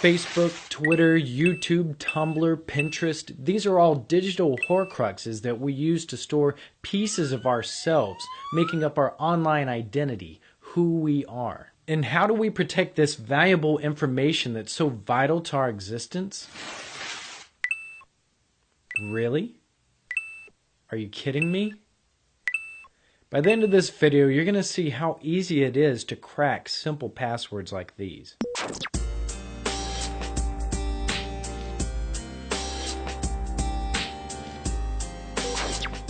Facebook, Twitter, YouTube, Tumblr, Pinterest, these are all digital horcruxes that we use to store pieces of ourselves, making up our online identity, who we are. And how do we protect this valuable information that's so vital to our existence? Really? Are you kidding me? By the end of this video, you're going to see how easy it is to crack simple passwords like these.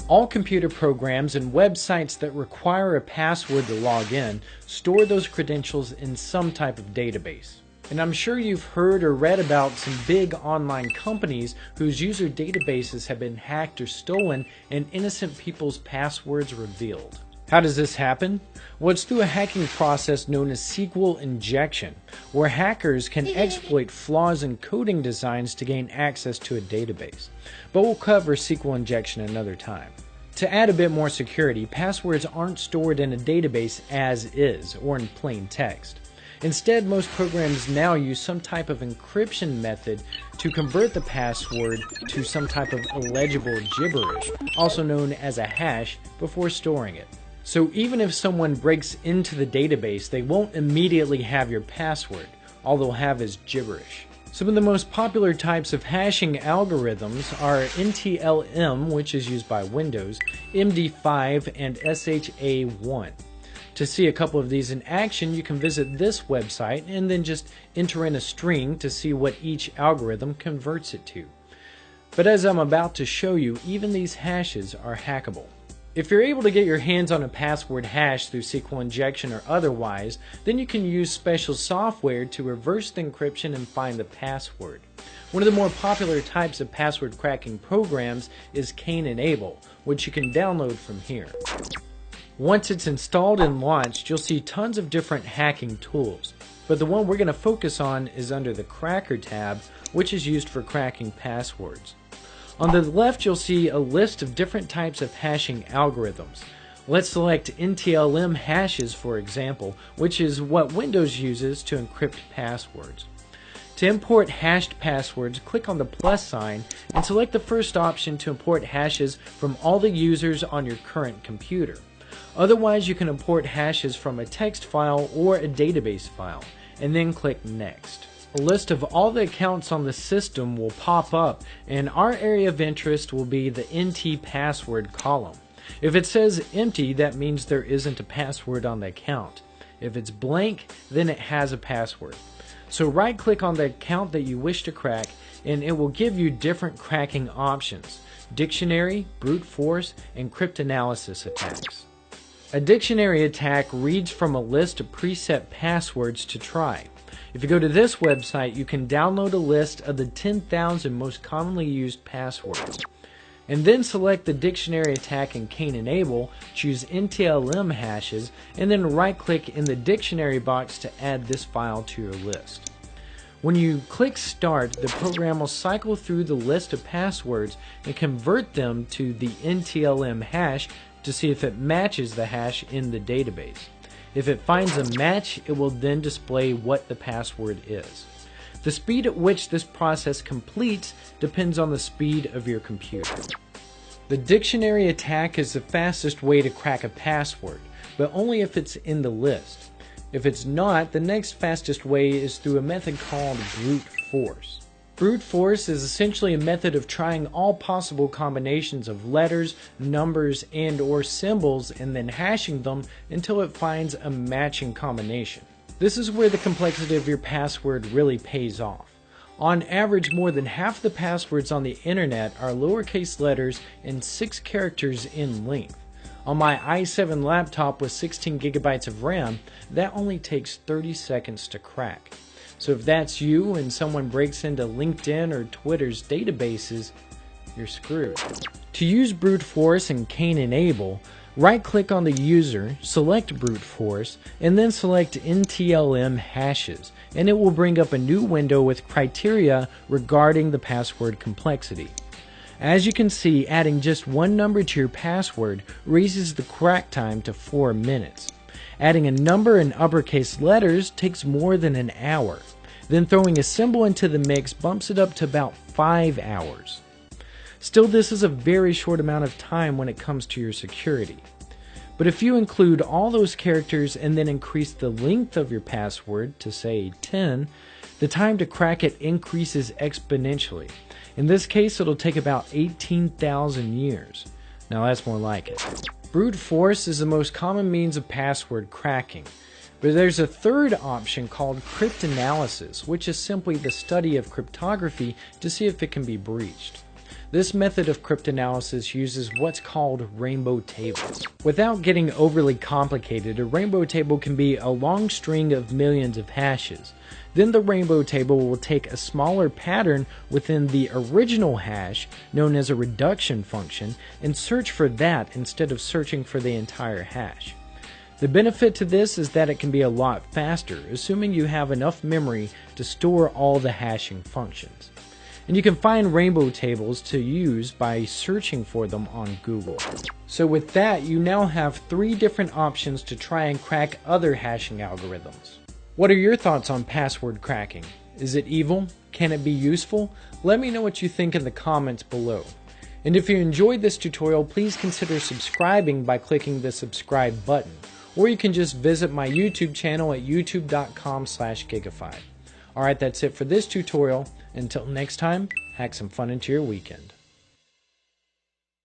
All computer programs and websites that require a password to log in store those credentials in some type of database. And I'm sure you've heard or read about some big online companies whose user databases have been hacked or stolen and innocent people's passwords revealed. How does this happen? Well, it's through a hacking process known as SQL injection, where hackers can exploit flaws in coding designs to gain access to a database. But we'll cover SQL injection another time. To add a bit more security, passwords aren't stored in a database as is, or in plain text. Instead, most programs now use some type of encryption method to convert the password to some type of illegible gibberish, also known as a hash, before storing it. So even if someone breaks into the database, they won't immediately have your password. All they'll have is gibberish. Some of the most popular types of hashing algorithms are NTLM, which is used by Windows, MD5, and SHA-1. To see a couple of these in action, you can visit this website and then just enter in a string to see what each algorithm converts it to. But as I'm about to show you, even these hashes are hackable. If you're able to get your hands on a password hash through SQL injection or otherwise, then you can use special software to reverse the encryption and find the password. One of the more popular types of password cracking programs is Cain-Enable, which you can download from here. Once it's installed and launched, you'll see tons of different hacking tools, but the one we're going to focus on is under the Cracker tab, which is used for cracking passwords. On the left, you'll see a list of different types of hashing algorithms. Let's select NTLM hashes, for example, which is what Windows uses to encrypt passwords. To import hashed passwords, click on the plus sign and select the first option to import hashes from all the users on your current computer. Otherwise, you can import hashes from a text file or a database file, and then click Next. A list of all the accounts on the system will pop up, and our area of interest will be the NT password column. If it says empty, that means there isn't a password on the account. If it's blank, then it has a password. So right-click on the account that you wish to crack, and it will give you different cracking options: dictionary, brute force, and cryptanalysis attacks. A dictionary attack reads from a list of preset passwords to try. If you go to this website, you can download a list of the 10,000 most commonly used passwords. And then select the dictionary attack in Cain-Enable, choose NTLM hashes, and then right-click in the dictionary box to add this file to your list. When you click Start, the program will cycle through the list of passwords and convert them to the NTLM hash to see if it matches the hash in the database. If it finds a match, it will then display what the password is. The speed at which this process completes depends on the speed of your computer. The dictionary attack is the fastest way to crack a password, but only if it's in the list. If it's not, the next fastest way is through a method called brute force. Brute force is essentially a method of trying all possible combinations of letters, numbers, and/or symbols and then hashing them until it finds a matching combination. This is where the complexity of your password really pays off. On average, more than half the passwords on the internet are lowercase letters and 6 characters in length. On my i7 laptop with 16 gigabytes of RAM, that only takes 30 seconds to crack. So if that's you and someone breaks into LinkedIn or Twitter's databases, you're screwed. To use brute force in Cain-Enable, right-click on the user, select brute force, and then select NTLM hashes, and it will bring up a new window with criteria regarding the password complexity. As you can see, adding just one number to your password raises the crack time to 4 minutes. Adding a number in uppercase letters takes more than an hour. Then throwing a symbol into the mix bumps it up to about 5 hours. Still, this is a very short amount of time when it comes to your security. But if you include all those characters and then increase the length of your password to say 10, the time to crack it increases exponentially. In this case, it'll take about 18,000 years. Now that's more like it. Brute force is the most common means of password cracking. But there's a third option called cryptanalysis, which is simply the study of cryptography to see if it can be breached. This method of cryptanalysis uses what's called rainbow tables. Without getting overly complicated, a rainbow table can be a long string of millions of hashes. Then the rainbow table will take a smaller pattern within the original hash, known as a reduction function, and search for that instead of searching for the entire hash. The benefit to this is that it can be a lot faster, assuming you have enough memory to store all the hashing functions. And you can find rainbow tables to use by searching for them on Google. So with that, you now have 3 different options to try and crack other hashing algorithms. What are your thoughts on password cracking? Is it evil? Can it be useful? Let me know what you think in the comments below. And if you enjoyed this tutorial, please consider subscribing by clicking the subscribe button. Or you can just visit my YouTube channel at youtube.com/gigafi. Alright, that's it for this tutorial. Until next time, hack some fun into your weekend.